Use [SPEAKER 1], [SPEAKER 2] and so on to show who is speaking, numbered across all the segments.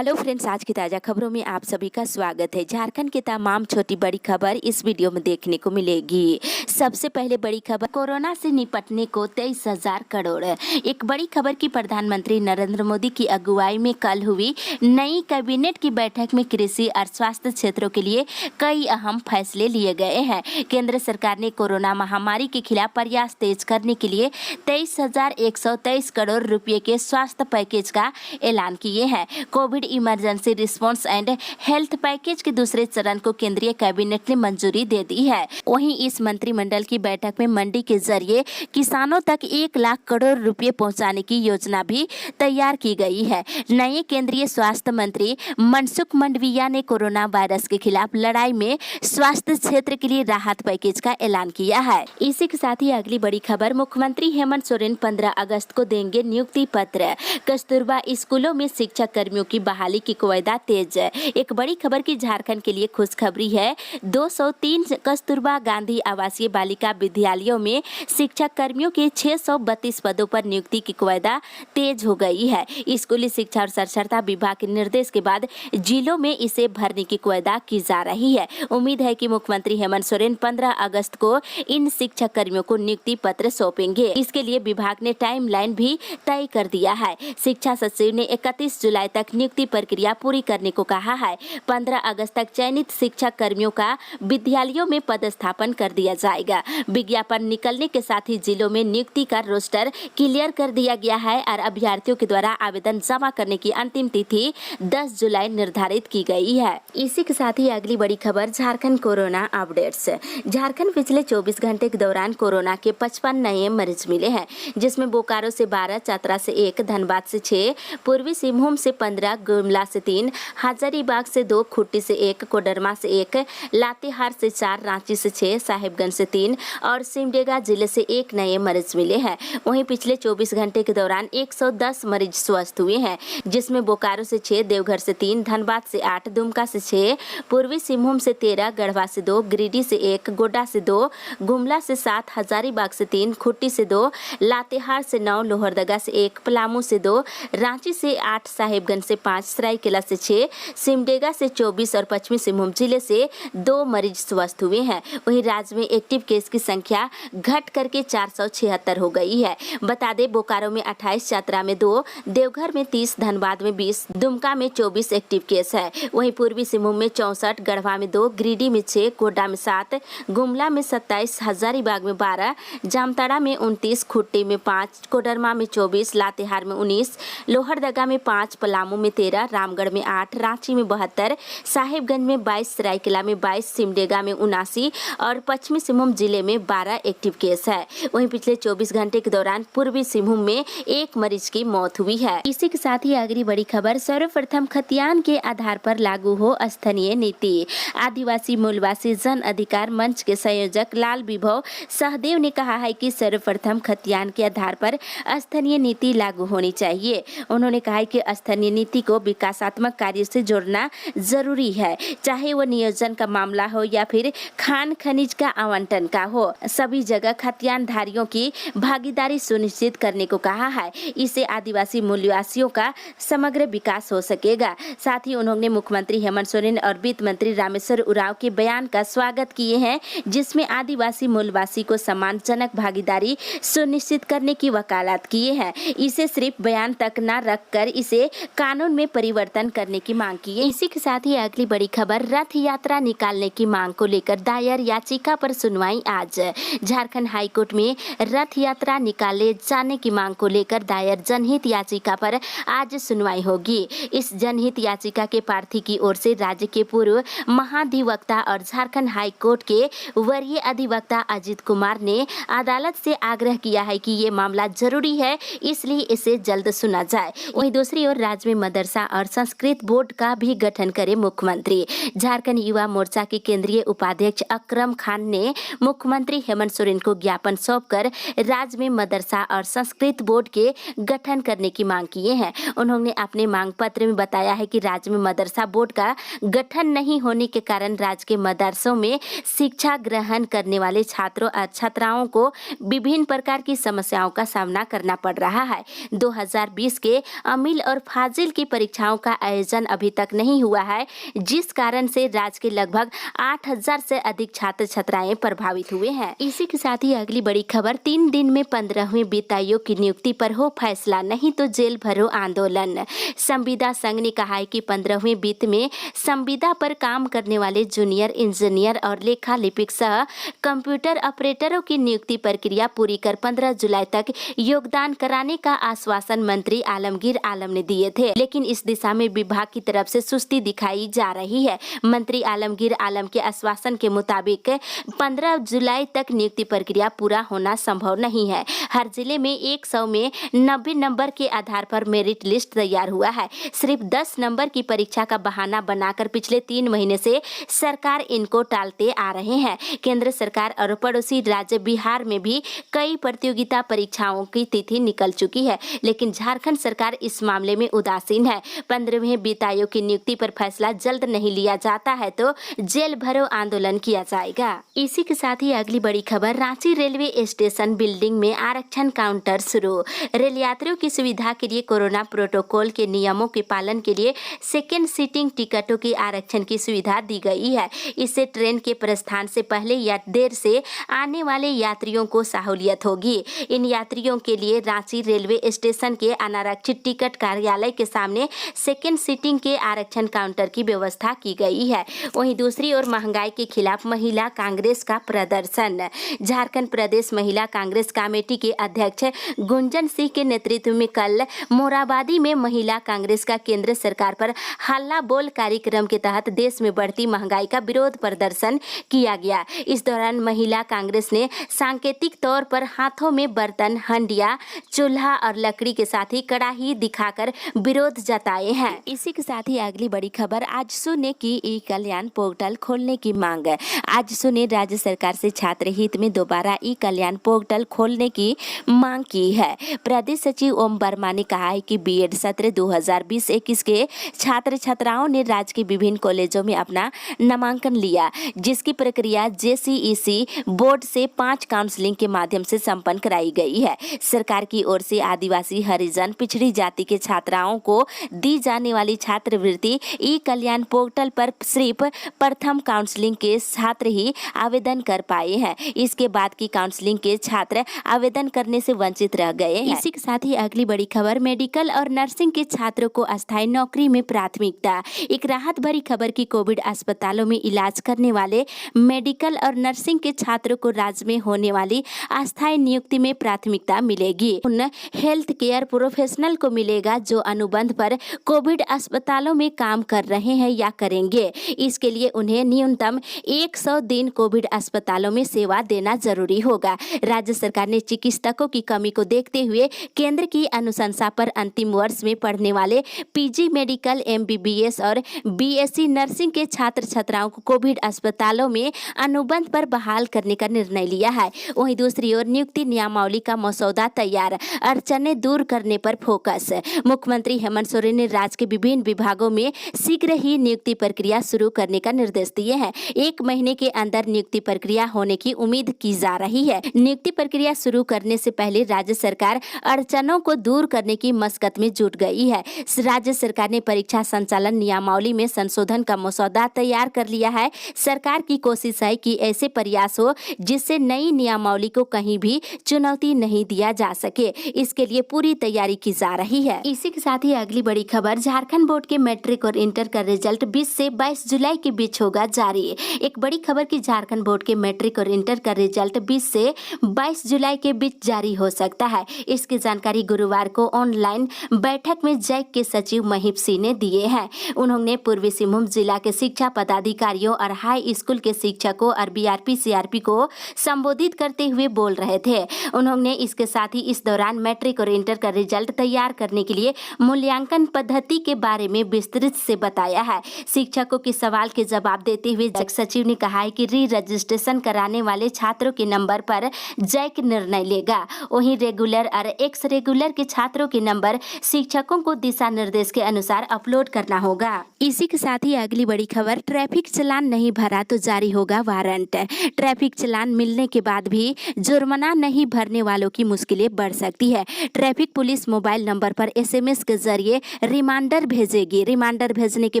[SPEAKER 1] Hello friends, आज की ताज़ा खबरों में आप सभी का स्वागत है। झारखंड की तमाम छोटी बड़ी खबर इस वीडियो में देखने को मिलेगी। सबसे पहले बड़ी खबर, कोरोना से निपटने को 23,000 करोड़। एक बड़ी खबर की प्रधानमंत्री नरेंद्र मोदी की अगुवाई में कल हुई नई कैबिनेट की बैठक में कृषि और स्वास्थ्य क्षेत्रों के लिए कई अहम फैसले लिए गए हैं। केंद्र सरकार ने कोरोना महामारी के खिलाफ प्रयास तेज करने के लिए 23,123 करोड़ रुपए के स्वास्थ्य पैकेज का ऐलान किए हैं। Covid emergency response and health package के दूसरे चरण को केंद्रीय कैबिनेट ने मंजूरी दे दी है। वहीं इस मंत्रिमंडल की बैठक में मंडी के जरिए किसानों तक 1 लाख करोड़ रुपए पहुंचाने की योजना भी तैयार की गई है। नए केंद्रीय स्वास्थ्य मंत्री मनसुख मंडाविया ने कोरोना वायरस के खिलाफ लड़ाई में स्वास्थ्य क्षेत्र के लिए राहत पैकेज का ऐलान किया है। इसी के साथ ही अगली बड़ी खबर, मुख्यमंत्री हेमंत सोरेन 15 अगस्त को देंगे नियुक्ति पत्र। कस्तूरबा स्कूलों में शिक्षक कर्मियों की बहाली की कवायदा तेज। एक बड़ी खबर की झारखंड के लिए खुशखबरी है। 203 कस्तूरबा गांधी आवासीय बालिका विद्यालयों में शिक्षक कर्मियों के 632 पदों पर नियुक्ति की कवायदा तेज हो गई है। स्कूली शिक्षा और साक्षरता विभाग के निर्देश के बाद जिलों में इसे भरने की कवायदा की जा रही है। उम्मीद है कि मुख्यमंत्री हेमंत सोरेन 15 अगस्त को इन शिक्षक कर्मियों को नियुक्ति पत्र सौंपेंगे। इसके लिए विभाग ने टाइमलाइन भी तय कर दिया है। शिक्षा सचिव ने 31 जुलाई तक नियुक्ति प्रक्रिया पूरी करने को कहा है। 15 अगस्त तक चयनित शिक्षक कर्मियों का विद्यालयों में पदस्थापन कर दिया जाएगा। विज्ञापन निकलने के साथ ही जिलों में नियुक्ति का रोस्टर क्लियर कर दिया गया है और अभ्यर्थियों के द्वारा आवेदन जमा करने की अंतिम तिथि 10 जुलाई निर्धारित की गई है। इसी के साथ ही अगली बड़ी खबर, झारखंड कोरोना अपडेट्स। झारखंड पिछले 24 घंटे के दौरान कोरोना के 55 नए मरीज मिले हैं, जिसमें बोकारो से 12, चतरा से 1, धनबाद से 6, पूर्वी सिंहभूम से 15, गुमला से 3, हजारीबाग से 2, खूंटी से 1, कोडरमा से 1, लातेहार से 4, रांची से 6, साहिबगंज से 3 और सिमडेगा जिले से 1 नए मरीज मिले हैं। वहीं पिछले 24 घंटे के दौरान 110 मरीज स्वस्थ हुए हैं, जिसमें बोकारो से 6, देवघर से 3, धनबाद से 8, दुमका से 6, पूर्वी सिंहभूम से 13, गढ़वा से 2, गिरिडीह से 1, गोड्डा से 2, गुमला से 7, हजारीबाग से 3, खूंटी से 2, लातेहार से 9, लोहरदगा से 1, पलामू से 2, रांची से 8, साहिबगंज से 5, सरायकेला से 6, सिमडेगा से 24 और पश्चिमी सिंहभूम जिले से 2 मरीज स्वस्थ हुए हैं। वहीं राज्य में एक्टिव केस की संख्या घट करके 476 हो गई है। बता दें, बोकारो में 28, चतरा में 2, देवघर में 30, धनबाद में 20, दुमका में 24 एक्टिव केस है। वहीं पूर्वी सिंहभूम में 64, गढ़वा में 2, गिरिडीह में 6, गोड्डा में 7, गुमला में 27, हजारीबाग में 12, जामताड़ा में 29, खूंटी में 5, कोडरमा में 24, लातेहार में 19, लोहरदगा में 5, पलामू में 13, रामगढ़ में 8, रांची में 72, साहिबगंज में 22, सरायकेला में 22, सिमडेगा में 79 और पश्चिमी सिंहभूम जिले में 12 एक्टिव केस है। वहीं पिछले 24 घंटे के दौरान पूर्वी सिंहभूम में 1 मरीज की मौत हुई है। इसी के साथ ही अगली बड़ी खबर, सर्वप्रथम खतियान के आधार पर लागू हो स्थानीय नीति। आदिवासी मूलवासी जन अधिकार मंच के संयोजक लाल विभव सहदेव ने कहा है कि सर्वप्रथम खतियान के आधार पर स्थानीय नीति लागू होनी चाहिए। उन्होंने कहा कि स्थानीय नीति को विकासात्मक कार्य से जोड़ना जरूरी है, चाहे वो नियोजन का मामला हो या फिर खान खनिज का आवंटन का हो। सभी जगह खतियानधारियों की भागीदारी सुनिश्चित करने को कहा है। इससे आदिवासी मूलवासियों का समग्र विकास हो सकेगा। साथ ही उन्होंने मुख्यमंत्री हेमंत सोरेन और वित्त मंत्री रामेश्वर उरांव के बयान का स्वागत किए हैं, जिसमें आदिवासी मूलवासी को सम्मानजनक भागीदारी सुनिश्चित करने की वकालत किए हैं। इसे सिर्फ बयान तक न रखकर इसे कानून में परिवर्तन करने की मांग की है। इसी के साथ ही अगली बड़ी खबर, रथ यात्रा निकालने की मांग को लेकर दायर याचिका पर सुनवाई आज। झारखंड हाईकोर्ट में रथ यात्रा निकाले जाने की मांग को लेकर दायर जनहित याचिका पर आज सुनवाई होगी। इस जनहित याचिका के प्रार्थी की ओर से राज्य के पूर्व महाधिवक्ता और झारखंड हाईकोर्ट के वरीय अधिवक्ता अजित कुमार ने अदालत से आग्रह किया है कि ये मामला जरूरी है, इसलिए इसे जल्द सुना जाए। वहीं दूसरी ओर राज्य में मदरसा और संस्कृत बोर्ड का भी गठन करे मुख्यमंत्री। झारखंड युवा मोर्चा के केंद्रीय उपाध्यक्ष अकरम खान ने मुख्यमंत्री हेमंत सोरेन को ज्ञापन सौंपकर राज्य में मदरसा और संस्कृत बोर्ड के गठन करने की मांग की है। उन्होंने अपने मांग पत्र में बताया है कि राज्य में मदरसा बोर्ड का गठन नहीं होने के कारण राज्य के मदरसों में शिक्षा ग्रहण करने वाले छात्रों और छात्राओं को विभिन्न प्रकार की समस्याओं का सामना करना पड़ रहा है। 2020 के अमील और फाजिल की परीक्षा परीक्षाओं का आयोजन अभी तक नहीं हुआ है, जिस कारण से राज्य के लगभग 8,000 से अधिक छात्र छात्राएं प्रभावित हुए हैं। इसी के साथ ही अगली बड़ी खबर, 3 दिन में 15वें वित्त आयोग की नियुक्ति पर हो फैसला, नहीं तो जेल भरो आंदोलन। संविदा संघ ने कहा है कि 15वें वित्त में संविदा पर काम करने वाले जूनियर इंजीनियर और लेखा लिपिक सह कंप्यूटर ऑपरेटरों की नियुक्ति प्रक्रिया पूरी कर 15 जुलाई तक योगदान कराने का आश्वासन मंत्री आलमगीर आलम ने दिए थे, लेकिन इस दिशा में विभाग की तरफ से सुस्ती दिखाई जा रही है। मंत्री आलमगीर आलम के आश्वासन के मुताबिक 15 जुलाई तक नियुक्ति प्रक्रिया पूरा होना संभव नहीं है। हर जिले में 100 में 90 नंबर के आधार पर मेरिट लिस्ट तैयार हुआ है। सिर्फ 10 नंबर की परीक्षा का बहाना बनाकर पिछले 3 महीने से सरकार इनको टालते आ रहे हैं। केंद्र सरकार और पड़ोसी राज्य बिहार में भी कई प्रतियोगिता परीक्षाओं की तिथि निकल चुकी है, लेकिन झारखंड सरकार इस मामले में उदासीन है। 15वें वित्त आयोग की नियुक्ति पर फैसला जल्द नहीं लिया जाता है तो जेल भरो आंदोलन किया जाएगा। इसी के साथ ही अगली बड़ी खबर, रांची रेलवे स्टेशन बिल्डिंग में आरक्षण काउंटर शुरू। रेल यात्रियों की सुविधा के लिए कोरोना प्रोटोकॉल के नियमों के पालन के लिए सेकेंड सीटिंग टिकटों की आरक्षण की सुविधा दी गई है। इससे ट्रेन के प्रस्थान से पहले या देर से आने वाले यात्रियों को सहूलियत होगी। इन यात्रियों के लिए रांची रेलवे स्टेशन के अनारक्षित टिकट कार्यालय के सामने सेकेंड सीटिंग के आरक्षण काउंटर की व्यवस्था की गई है। वहीं दूसरी ओर महंगाई के खिलाफ महिला कांग्रेस का प्रदर्शन। झारखंड प्रदेश महिला कांग्रेस कमेटी के अध्यक्ष गुंजन सिंह के नेतृत्व में कल मोराबादी में महिला कांग्रेस का केंद्र सरकार पर हल्ला बोल कार्यक्रम के तहत देश में बढ़ती महंगाई का विरोध प्रदर्शन किया गया। इस दौरान महिला कांग्रेस ने सांकेतिक तौर पर हाथों में बर्तन, हंडिया, चूल्हा और लकड़ी के साथ ही कड़ाही दिखाकर विरोध जताए हैं। इसी के साथ ही अगली बड़ी खबर, आजसू ने की ई कल्याण पोर्टल खोलने की मांग। आजसू ने राज्य सरकार से छात्र हित में दोबारा ई कल्याण पोर्टल खोलने की मांग की है। प्रदेश सचिव ओम वर्मा ने कहा है कि बीएड सत्र 2020-21 के छात्र छात्राओं ने राज्य के विभिन्न कॉलेजों में अपना नामांकन लिया, जिसकी प्रक्रिया जेसीईसी बोर्ड से 5 काउंसलिंग के माध्यम से संपन्न कराई गई है। सरकार की ओर से आदिवासी, हरिजन, पिछड़ी जाति के छात्राओं को दी जाने वाली छात्रवृत्ति ई कल्याण पोर्टल पर सिर्फ प्रथम काउंसलिंग के छात्र ही आवेदन कर पाए हैं। इसके बाद की काउंसलिंग के छात्र आवेदन करने से वंचित रह गए हैं। इसी के साथ ही अगली बड़ी खबर, मेडिकल और नर्सिंग के छात्रों को अस्थायी नौकरी में प्राथमिकता। एक राहत भरी खबर की कोविड अस्पतालों में इलाज करने वाले मेडिकल और नर्सिंग के छात्रों को राज्य में होने वाली अस्थायी नियुक्ति में प्राथमिकता मिलेगी। उन हेल्थ केयर प्रोफेशनल को मिलेगा जो अनुबंध पर कोविड अस्पतालों में काम कर रहे हैं या करेंगे। इसके लिए उन्हें न्यूनतम 100 दिन कोविड अस्पतालों में सेवा देना जरूरी होगा। राज्य सरकार ने चिकित्सकों की कमी को देखते हुए केंद्र की अनुशंसा पर अंतिम वर्ष में पढ़ने वाले पीजी मेडिकल, एमबीबीएस और बीएससी नर्सिंग के छात्र छात्राओं को कोविड अस्पतालों में अनुबंध पर बहाल करने का निर्णय लिया है। वहीं दूसरी ओर नियुक्ति नियमावली का मसौदा तैयार, अड़चनें दूर करने पर फोकस। मुख्यमंत्री हेमंत सोरेन ने राज्य के विभिन्न विभागों में शीघ्र ही नियुक्ति प्रक्रिया शुरू करने का निर्देश दिए हैं। 1 महीने के अंदर नियुक्ति प्रक्रिया होने की उम्मीद की जा रही है। नियुक्ति प्रक्रिया शुरू करने से पहले राज्य सरकार अड़चनों को दूर करने की मशक्कत में जुट गई है। राज्य सरकार ने परीक्षा संचालन नियमावली में संशोधन का मसौदा तैयार कर लिया है। सरकार की कोशिश है कि ऐसे प्रयास हो जिससे नई नियमावली को कहीं भी चुनौती नहीं दिया जा सके। इसके लिए पूरी तैयारी की जा रही है। इसी के साथ ही अगली बड़ी खबर, झारखंड बोर्ड के मैट्रिक और इंटर का रिजल्ट 20 से 22 जुलाई के बीच होगा जारी। एक बड़ी खबर की झारखंड बोर्ड के मैट्रिक और इंटर का रिजल्ट 20 से 22 जुलाई के बीच जारी हो सकता है। इसकी जानकारी गुरुवार को ऑनलाइन बैठक में जैक के सचिव महिप सिंह ने दिए हैं। उन्होंने पूर्वी सिंहभूम जिला के शिक्षा पदाधिकारियों और हाई स्कूल के शिक्षकों और बीआरपी सीआरपी को संबोधित करते हुए बोल रहे थे। उन्होंने इसके साथ ही इस दौरान मैट्रिक और इंटर का रिजल्ट तैयार करने के लिए मूल्यांकन पद्धति के बारे में विस्तृत से बताया है। शिक्षकों के सवाल के जवाब देते हुए जैक सचिव ने कहा है कि री रजिस्ट्रेशन कराने वाले छात्रों के नंबर पर जैक निर्णय लेगा। वहीं रेगुलर और एक्स रेगुलर के छात्रों के नंबर शिक्षकों को दिशा निर्देश के अनुसार अपलोड करना होगा। इसी के साथ ही अगली बड़ी खबर, ट्रैफिक चालान नहीं भरा तो जारी होगा वारंट। ट्रैफिक चालान मिलने के बाद भी जुर्माना नहीं भरने वालों की मुश्किलें बढ़ सकती है। ट्रैफिक पुलिस मोबाइल नंबर पर एसएमएस के जरिए रिमाइंडर भेजेगी। रिमाइंडर भेजने के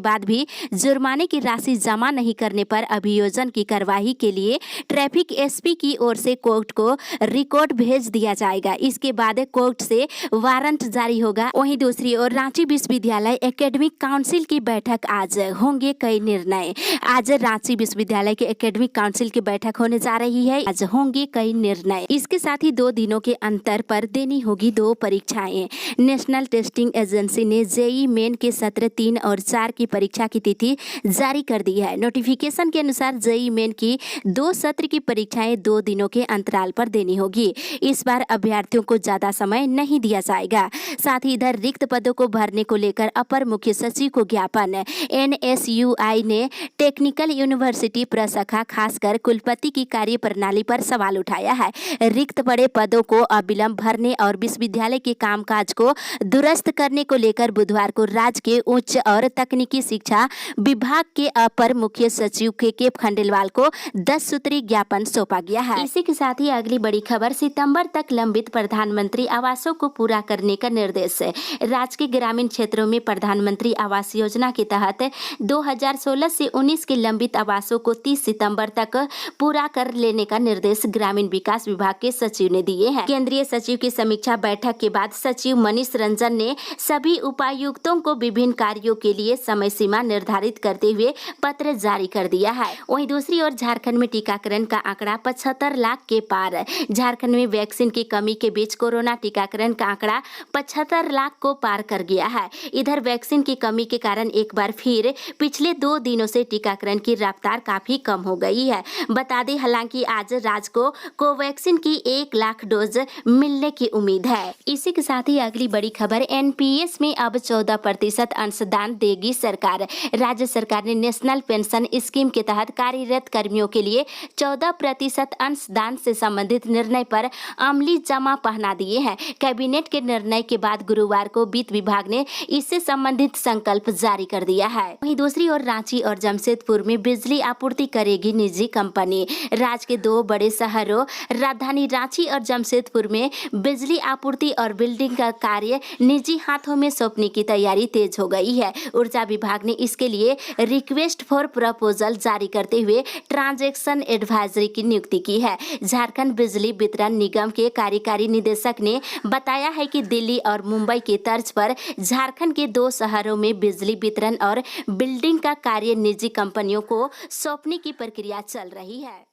[SPEAKER 1] बाद भी जुर्माने की राशि जमा नहीं करने पर अभियोजन की कार्यवाही के लिए ट्रैफिक एसपी की ओर से कोर्ट को रिकॉर्ड भेज दिया जाएगा। इसके बाद कोर्ट से वारंट जारी होगा। वहीं दूसरी ओर रांची विश्वविद्यालय एकेडमिक काउंसिल की बैठक आज होंगे कई निर्णय। आज रांची विश्वविद्यालय के एकेडमिक काउंसिल की बैठक होने जा रही है। आज होंगे कई निर्णय। इसके साथ ही 2 दिनों के अंतर पर देनी होगी 2 परीक्षाएं। नेशनल टेस्टिंग एजेंसी ने जेईई मेन के सत्र 3 और 4 की परीक्षा की तिथि जारी कर दी है। नोटिफिकेशन के अनुसार जेईई मेन की 2 सत्र की परीक्षाएं 2 दिनों के अंतराल पर देनी होगी। इस बार अभ्यर्थियों को ज्यादा समय नहीं दिया जाएगा। साथ ही इधर रिक्त पदों को भरने को लेकर अपर मुख्य सचिव को ज्ञापन। एनएसयूआई ने टेक्निकल यूनिवर्सिटी प्रशाखा खासकर कुलपति की कार्य प्रणाली पर सवाल उठाया है। रिक्त पड़े पदों को अविलंब भरने और विश्वविद्यालय के कामकाज को दुरुस्त करने को लेकर बुधवार को राज्य के उच्च और तकनीकी शिक्षा विभाग के अपर मुख्य सचिव के खंडेलवाल को 10 सूत्री ज्ञापन सौंपा गया है। इसी के साथ ही अगली बड़ी खबर, सितंबर तक लंबित प्रधानमंत्री आवासों को पूरा करने का निर्देश। राज्य के ग्रामीण क्षेत्रों में प्रधानमंत्री आवास योजना के तहत 2016 से 19 के लंबित आवासों को 30 सितंबर तक पूरा कर लेने का निर्देश ग्रामीण विकास विभाग के सचिव ने दिए हैं। केंद्रीय सचिव की समीक्षा बैठक के बाद सचिव मनीष रंजन ने सभी उपायुक्तों को विभिन्न कार्यों के लिए समय सीमा निर्धारित करते हुए पत्र जारी कर दिया है। वहीं दूसरी ओर झारखंड में टीकाकरण का आंकड़ा 75 लाख के पार। झारखंड में वैक्सीन की कमी के बीच कोरोना टीकाकरण का आंकड़ा 75 लाख को पार कर गया है। इधर वैक्सीन की कमी के कारण एक बार फिर पिछले 2 दिनों से टीकाकरण की रफ्तार काफी कम हो गई है। बता दें, हालांकि आज राज्य को कोवैक्सीन की 1 लाख डोज मिलने की उम्मीद है। इसी के साथ ही अगली बड़ी खबर, एनपीएस में अब 14% अंशदान देगी सरकार। राज्य सरकार ने नेशनल पेंशन स्कीम के तहत कार्यरत कर्मियों के लिए 14% अंशदान से संबंधित निर्णय पर अमली जमा पहना दिए हैं। कैबिनेट के निर्णय के बाद गुरुवार को वित्त विभाग ने इससे संबंधित संकल्प जारी कर दिया है। वहीं दूसरी ओर रांची और जमशेदपुर में बिजली आपूर्ति करेगी निजी कंपनी। राज्य के 2 बड़े शहरों राजधानी रांची और जमशेदपुर में बिजली आपूर्ति और बिल्डिंग का कार्य निजी हाथों में सौंपने की तैयारी तेज हो गई है। ऊर्जा विभाग ने इसके लिए रिक्वेस्ट फॉर प्रपोजल जारी करते हुए ट्रांजैक्शन एडवाइजरी की नियुक्ति की है। झारखंड बिजली वितरण निगम के कार्यकारी निदेशक ने बताया है कि दिल्ली और मुंबई की तर्ज पर झारखंड के 2 शहरों में बिजली वितरण और बिल्डिंग का कार्य निजी कंपनियों को सौंपने की प्रक्रिया चल रही है।